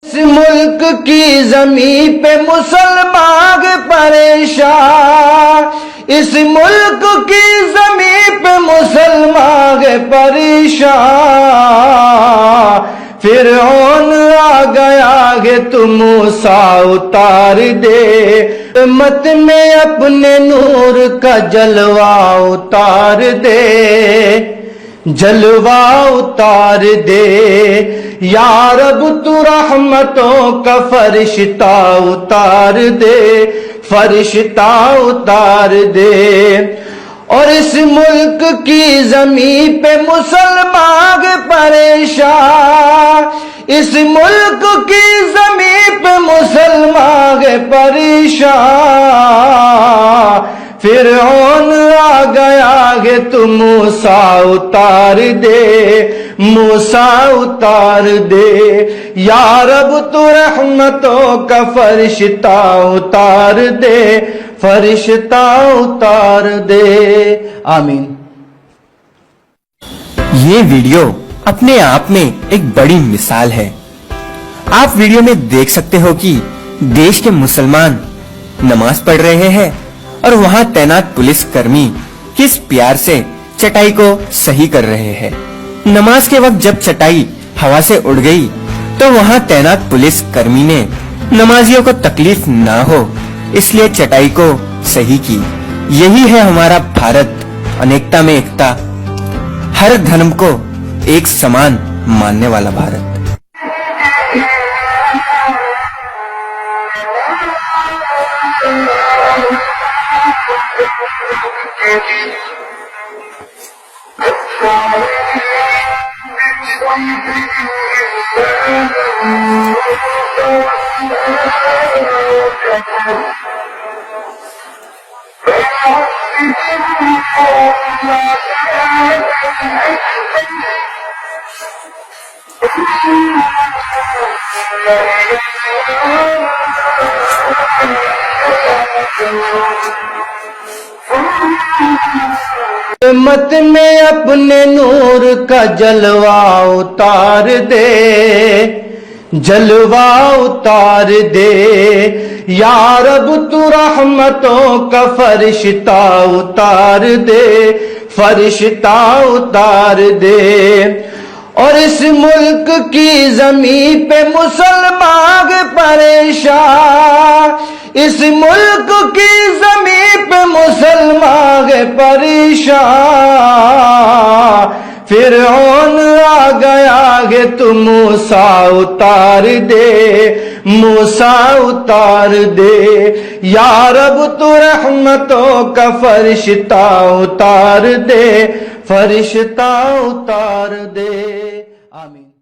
اس ملک کی زمین پہ مسلمان پریشان، اس ملک کی زمین پہ مسلمان پریشان، فرعون آ گیا ہے تو موسیٰ اتار دے، امت میں اپنے نور کا جلوہ اتار دے، جلوہ اتار دے یا رب تو رحمتوں کا فرشتہ اتار دے، فرشتہ اتار دے، اور اس ملک کی زمین پہ مسلمان پریشان، اس ملک کی زمین پہ مسلمان پریشان، فرعون آ گیا ہے تو موسیٰ اتار دے، موسیٰ اتار دے یا رب تو رحمتوں کا فرشتہ اتار دے، فرشتہ اتار دے، آمین۔ یہ ویڈیو اپنے آپ میں ایک بڑی مثال ہے۔ آپ ویڈیو میں دیکھ سکتے ہو کہ دیش کے مسلمان نماز پڑھ رہے ہیں اور وہاں تعینات پولیس کرمی کس پیار سے چٹائی کو صحیح کر رہے ہیں۔ نماز کے وقت جب چٹائی ہوا سے اڑ گئی تو وہاں تعینات پولیس کرمی نے نمازیوں کو تکلیف نہ ہو اس لیے چٹائی کو صحیح کی۔ یہی ہے ہمارا بھارت، انیکتا میں ایکتا، ہر دھرم کو ایک سمان ماننے والا بھارت۔ امت میں اپنے نور کا جلوہ اتار دے، جلوہ اتار دے یا رب تو رحمتوں کا فرشتہ اتار دے، فرشتہ اتار دے، اور اس ملک کی زمین پہ مسلمان پریشان، اس ملک کی زمین پہ مسلمان پریشان، فرعون آ گیا ہے تو موسیٰ اتار دے، موسیٰ اتار دے یا رب تو رحمتوں کا فرشتہ اتار دے، فرشتہ اتار دے، آمین۔